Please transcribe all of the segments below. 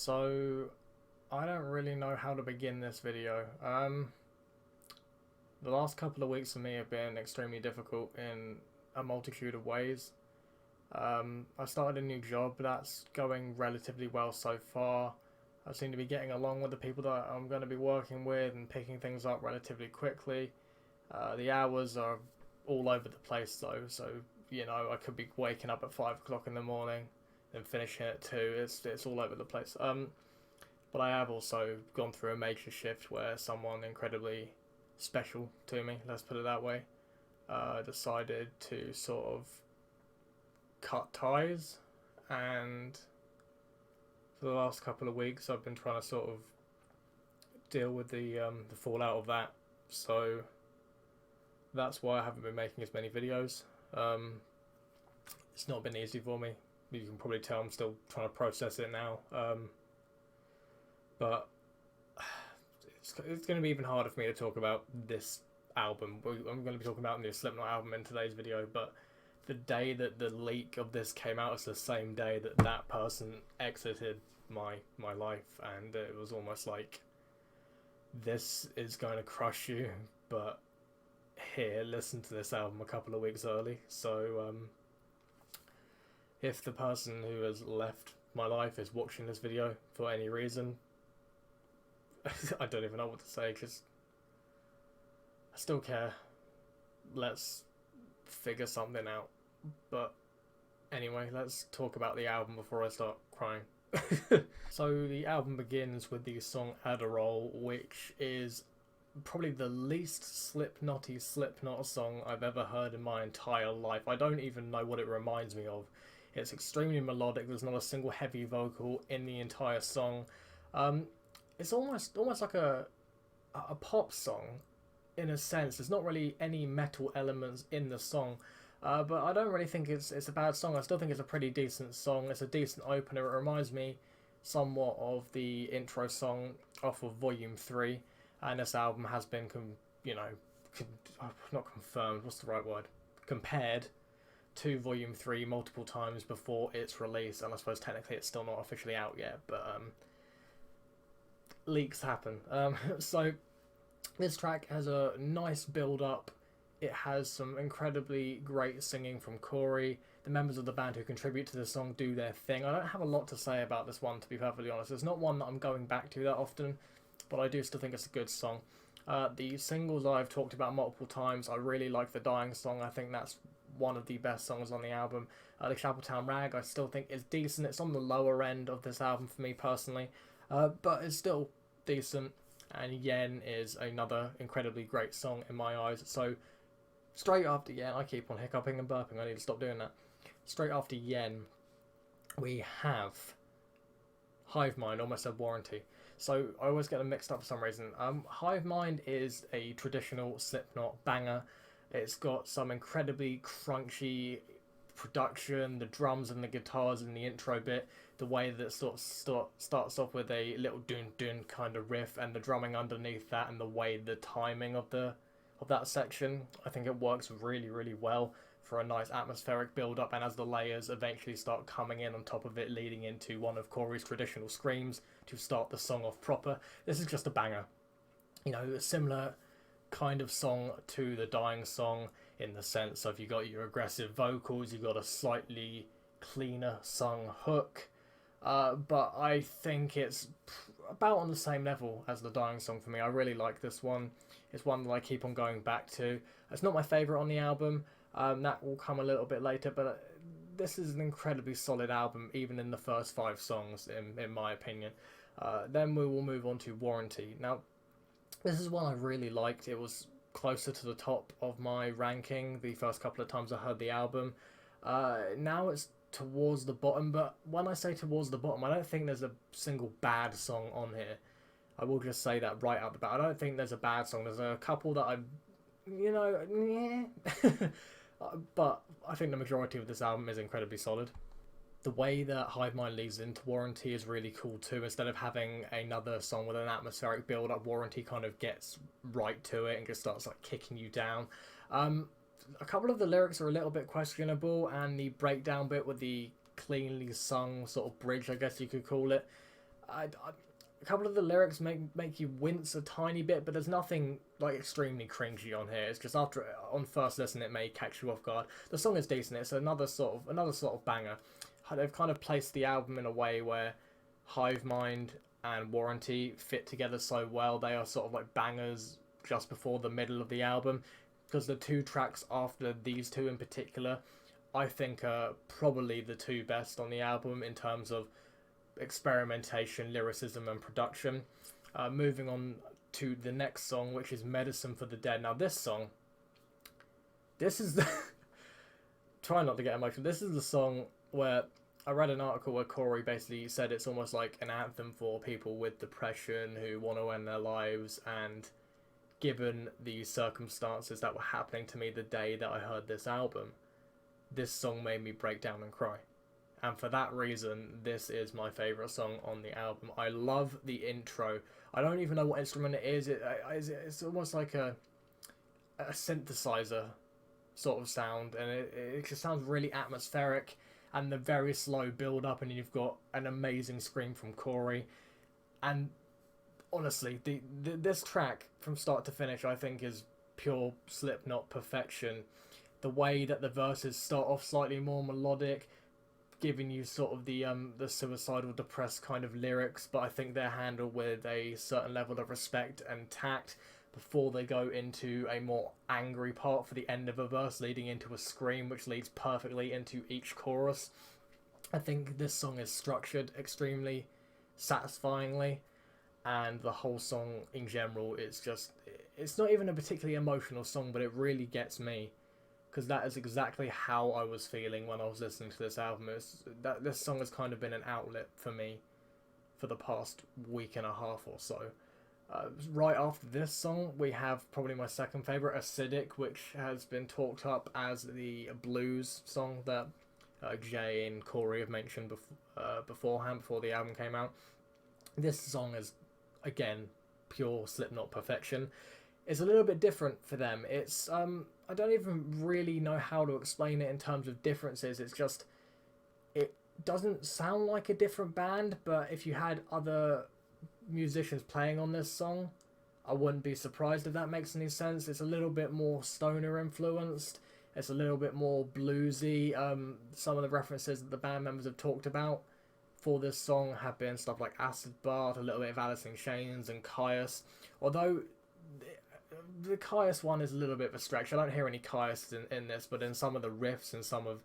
So, I don't really know how to begin this video. The last couple of weeks for me have been extremely difficult in a multitude of ways. I started a new job that's going relatively well so far. I seem to be getting along with the people that I'm going to be working with and picking things up relatively quickly. The hours are all over the place though, so I could be waking up at 5 o'clock in the morning, then finishing at 2. It's all over the place. But I have also gone through a major shift where someone incredibly special to me, let's put it that way, decided to sort of cut ties, and for the last couple of weeks I've been trying to sort of deal with the fallout of that. So that's why I haven't been making as many videos. It's not been easy for me. You can probably tell I'm still trying to process it now. But it's going to be even harder for me to talk about this album. I'm going to be talking about the new Slipknot album in today's video, but the day that the leak of this came out is the same day that that person exited my life, and it was almost like, this is going to crush you, but here, listen to this album a couple of weeks early. So if the person who has left my life is watching this video for any reason, I don't even know what to say, because I still care. Let's figure something out. But anyway, let's talk about the album before I start crying. So the album begins with the song Adderall, which is probably the least Slipknot-y Slipknot song I've ever heard in my entire life. I don't even know what it reminds me of. It's extremely melodic. There's not a single heavy vocal in the entire song. It's almost like a pop song in a sense. There's not really any metal elements in the song, but I don't really think it's a bad song. I still think it's a pretty decent song. It's a decent opener. It reminds me somewhat of the intro song off of Volume 3, and this album has been not confirmed, what's the right word, compared to Volume 3 multiple times before its release, and I suppose technically it's still not officially out yet, but leaks happen. So this track has a nice build up. It has some incredibly great singing from Corey. The members of the band who contribute to the song do their thing. I don't have a lot to say about this one, to be perfectly honest. It's not one that I'm going back to that often, but I do still think it's a good song. The singles I've talked about multiple times. I really like the Dying song. I think that's one of the best songs on the album. The Chapeltown Rag I still think is decent. It's on the lower end of this album for me personally, but it's still decent. And Yen is another incredibly great song in my eyes. So straight after Yen, I keep on hiccuping and burping, I need to stop doing that. Straight after Yen, we have Hive Mind, almost said Warranty. So I always get them mixed up for some reason. Hive Mind is a traditional Slipknot banger. It's got some incredibly crunchy production, the drums and the guitars in the intro bit, the way that it starts off with a little dun-dun kind of riff, and the drumming underneath that, and the way the timing of that section, I think it works really, really well for a nice atmospheric build-up, and as the layers eventually start coming in on top of it, leading into one of Corey's traditional screams to start the song off proper. This is just a banger. A similar kind of song to the Dying song, in the sense of you got your aggressive vocals, you got a slightly cleaner sung hook, but I think it's about on the same level as the Dying song for me. I really like this one. It's one that I keep on going back to. It's not my favourite on the album. That will come a little bit later, but this is an incredibly solid album, even in the first 5 songs, in my opinion. Then we will move on to Warranty. Now, this is one I really liked. It was closer to the top of my ranking the first couple of times I heard the album. Now it's towards the bottom, but when I say towards the bottom, I don't think there's a single bad song on here. I will just say that right out the bat. I don't think there's a bad song. There's a couple that but I think the majority of this album is incredibly solid. The way that Hive Mind leads into Warranty is really cool too. Instead of having another song with an atmospheric build-up, Warranty kind of gets right to it and just starts like kicking you down. A couple of the lyrics are a little bit questionable, and the breakdown bit with the cleanly sung sort of bridge, I guess you could call it, a couple of the lyrics make you wince a tiny bit, but there's nothing like extremely cringy on here. It's just after on first listen it may catch you off guard. The song is decent. It's another sort of banger. They've kind of placed the album in a way where Hive Mind and Warranty fit together so well. They are sort of like bangers just before the middle of the album, because the two tracks after these two in particular, I think are probably the two best on the album in terms of experimentation, lyricism, and production. Moving on to the next song, which is Medicine for the Dead. Now, this song, this is the. Try not to get emotional. This is the song where I read an article where Corey basically said it's almost like an anthem for people with depression who want to end their lives, and given the circumstances that were happening to me the day that I heard this album, this song made me break down and cry. And for that reason, this is my favourite song on the album. I love the intro. I don't even know what instrument it is. It's almost like a synthesizer sort of sound. And it just sounds really atmospheric. And the very slow build up. And you've got an amazing scream from Corey. And honestly, this track from start to finish, I think, is pure Slipknot perfection. The way that the verses start off slightly more melodic, giving you sort of the suicidal, depressed kind of lyrics, but I think they're handled with a certain level of respect and tact before they go into a more angry part for the end of a verse, leading into a scream, which leads perfectly into each chorus. I think this song is structured extremely satisfyingly, and the whole song in general, it's not even a particularly emotional song, but it really gets me. Because that is exactly how I was feeling when I was listening to this album. This song has kind of been an outlet for me for the past week and a half or so. Right after this song, we have probably my second favourite, Acidic, which has been talked up as the blues song that Jay and Corey have mentioned beforehand, before the album came out. This song is, again, pure Slipknot perfection. It's a little bit different for them. It's I don't even really know how to explain it in terms of differences. It's just, it doesn't sound like a different band, but if you had other musicians playing on this song, I wouldn't be surprised if that makes any sense. It's a little bit more stoner influenced. It's a little bit more bluesy. Some of the references that the band members have talked about for this song have been stuff like Acid Bath, a little bit of Alice in Chains and Caius. Although the Caius one is a little bit of a stretch. I don't hear any Caius in this, but in some of the riffs and some of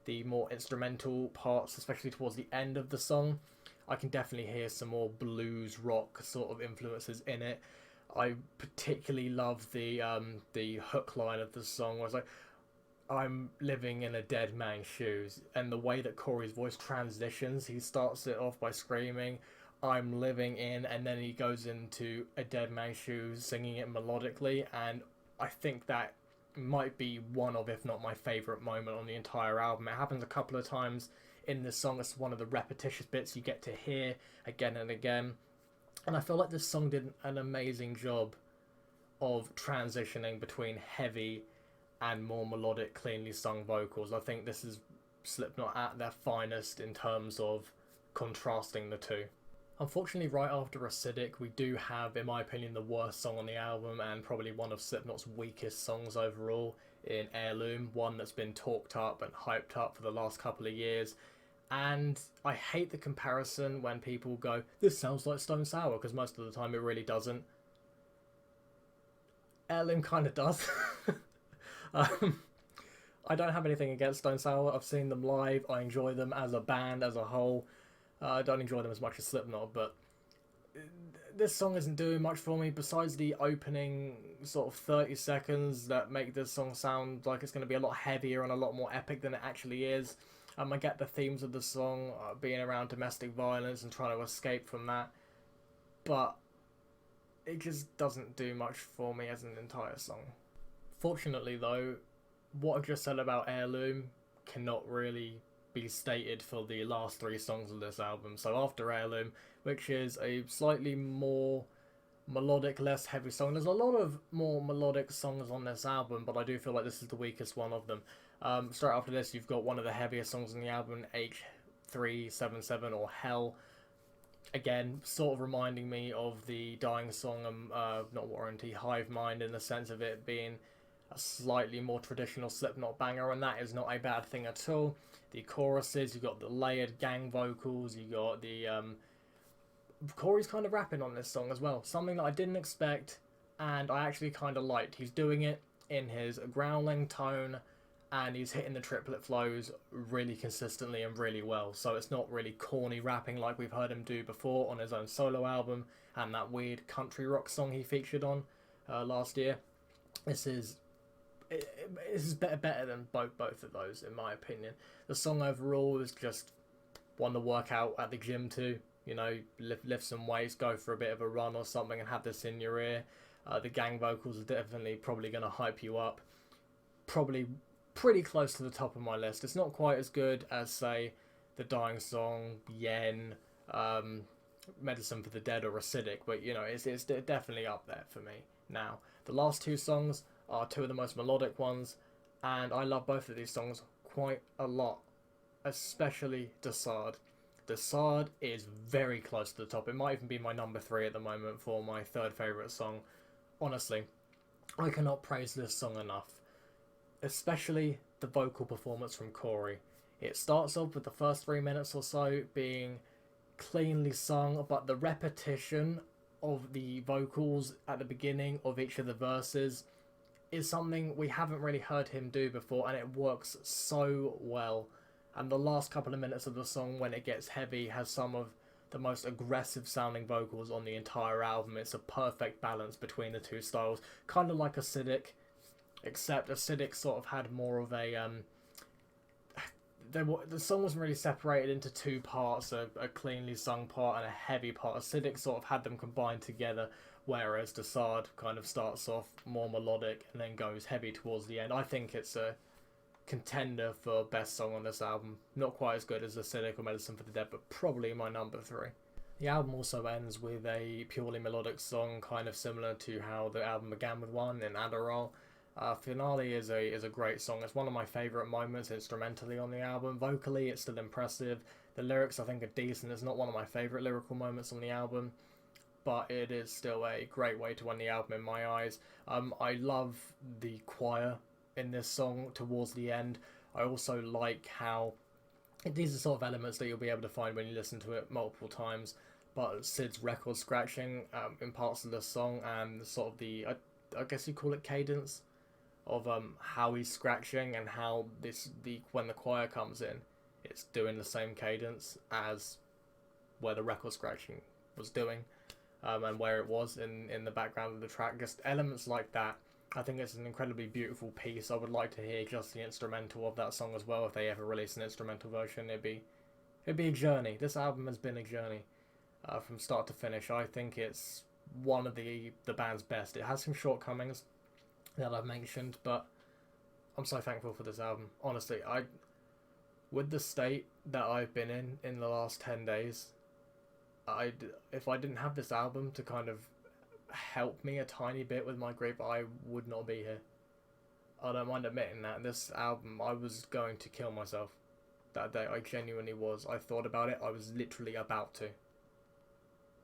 the more instrumental parts, especially towards the end of the song, I can definitely hear some more blues rock sort of influences in it. I particularly love the hook line of the song, where it's like, I'm living in a dead man's shoes, and the way that Corey's voice transitions, he starts it off by screaming, I'm living in, and then he goes into a dead man's shoes, singing it melodically, and I think that might be one of, if not my favourite moment on the entire album. It happens a couple of times in this song. It's one of the repetitious bits you get to hear again and again, and I feel like this song did an amazing job of transitioning between heavy and more melodic, cleanly sung vocals. I think this is Slipknot at their finest in terms of contrasting the two. Unfortunately, right after Acidic, we do have, in my opinion, the worst song on the album, and probably one of Slipknot's weakest songs overall, in Heirloom, one that's been talked up and hyped up for the last couple of years. And I hate the comparison when people go, this sounds like Stone Sour, because most of the time it really doesn't. Heirloom kind of does. I don't have anything against Stone Sour. I've seen them live. I enjoy them as a band, as a whole. I don't enjoy them as much as Slipknot, but this song isn't doing much for me besides the opening sort of 30 seconds that make this song sound like it's going to be a lot heavier and a lot more epic than it actually is. I get the themes of the song being around domestic violence and trying to escape from that, but it just doesn't do much for me as an entire song. Fortunately though, what I've just said about Heirloom cannot really be stated for the last three songs of this album. So after Heirloom, which is a slightly more melodic, less heavy song. There's a lot of more melodic songs on this album, but I do feel like this is the weakest one of them. Straight after this, you've got one of the heaviest songs on the album, H377 or Hell. Again, sort of reminding me of the Dying Song and Not Warranty Hive Mind, in the sense of it being a slightly more traditional Slipknot banger, and that is not a bad thing at all. The choruses, you got the layered gang vocals, you got the Corey's kind of rapping on this song as well, something that I didn't expect, and I actually kind of liked. He's doing it in his growling tone, and he's hitting the triplet flows really consistently and really well. So it's not really corny rapping like we've heard him do before on his own solo album and that weird country rock song he featured on last year. This is better than both of those, in my opinion. The song overall is just one to work out at the gym to. You know, lift some weights, go for a bit of a run or something, and have this in your ear. The gang vocals are definitely probably going to hype you up. Probably pretty close to the top of my list. It's not quite as good as, say, The Dying Song, Yen, Medicine for the Dead, or Acidic, but, you know, it's definitely up there for me. Now, the last two songs are two of the most melodic ones, and I love both of these songs quite a lot, especially Desard. Desard is very close to the top. It might even be my number 3 at the moment for my third favourite song. Honestly, I cannot praise this song enough. Especially the vocal performance from Corey. It starts off with the first 3 minutes or so being cleanly sung, but the repetition of the vocals at the beginning of each of the verses is something we haven't really heard him do before, and it works so well. And the last couple of minutes of the song, when it gets heavy, has some of the most aggressive sounding vocals on the entire album. It's a perfect balance between the two styles. Kind of like Acidic, except Acidic sort of had more of a... the song wasn't really separated into two parts, a cleanly sung part and a heavy part. Acidic sort of had them combined together, whereas Desard kind of starts off more melodic and then goes heavy towards the end. I think it's a contender for best song on this album. Not quite as good as Acidic or Medicine for the Dead, but probably my number 3. The album also ends with a purely melodic song, kind of similar to how the album began with one in Adderall. Finale is a great song. It's one of my favourite moments instrumentally on the album. Vocally, it's still impressive. The lyrics, I think, are decent. It's not one of my favourite lyrical moments on the album, but it is still a great way to end the album in my eyes. I love the choir in this song towards the end. I also like how these are sort of elements that you'll be able to find when you listen to it multiple times, but Sid's record scratching in parts of the song, and sort of the I guess you call it cadence of how he's scratching, and how when the choir comes in, it's doing the same cadence as where the record scratching was doing, and where it was in the background of the track. Just elements like that. I think it's an incredibly beautiful piece. I would like to hear just the instrumental of that song as well. If they ever release an instrumental version, it'd be a journey. This album has been a journey from start to finish. I think it's one of the band's best. It has some shortcomings that I've mentioned, but I'm so thankful for this album. Honestly, with the state that I've been in the last 10 days, if I didn't have this album to kind of help me a tiny bit with my grief, I would not be here. I don't mind admitting that. This album, I was going to kill myself that day. I genuinely was. I thought about it. I was literally about to.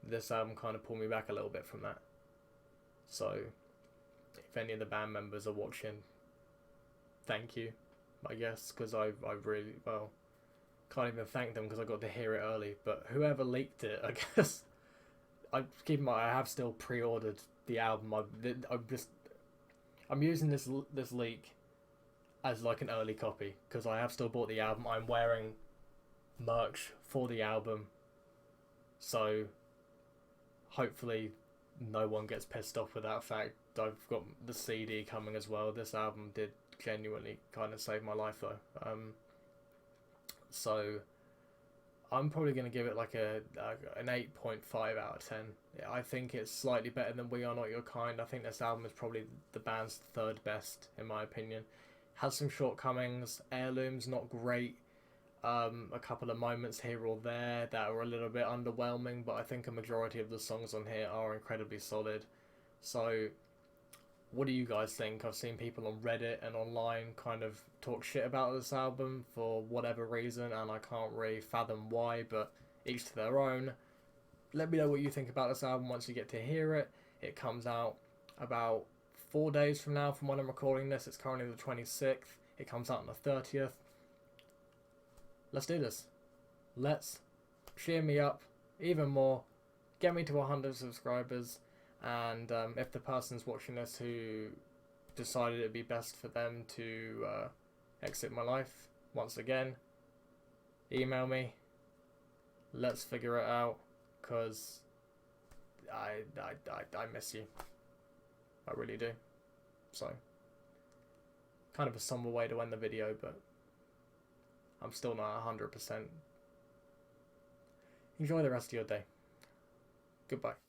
This album kind of pulled me back a little bit from that. So, if any of the band members are watching, thank you, I guess, because I really, well, can't even thank them because I got to hear it early. But whoever leaked it, I guess, I have still pre-ordered the album. I'm using this leak as like an early copy because I have still bought the album. I'm wearing merch for the album, so hopefully no one gets pissed off with that fact. I've got the CD coming as well. This album did genuinely kind of save my life though. So I'm probably going to give it like an 8.5 out of 10. I think it's slightly better than We Are Not Your Kind. I think this album is probably the band's third best, in my opinion. Has some shortcomings. Heirloom's not great. A couple of moments here or there that are a little bit underwhelming, but I think a majority of the songs on here are incredibly solid. So, what do you guys think? I've seen people on Reddit and online kind of talk shit about this album for whatever reason, and I can't really fathom why, but each to their own. let me know what you think about this album once you get to hear it. It comes out about 4 days from now from when I'm recording this. It's currently the 26th. It comes out on the 30th. Let's do this. Let's cheer me up even more. Get me to 100 subscribers. And if the person's watching this who decided it'd be best for them to exit my life, once again, email me. Let's figure it out, because I miss you. I really do. So, kind of a somber way to end the video, but I'm still not 100%. Enjoy the rest of your day. Goodbye.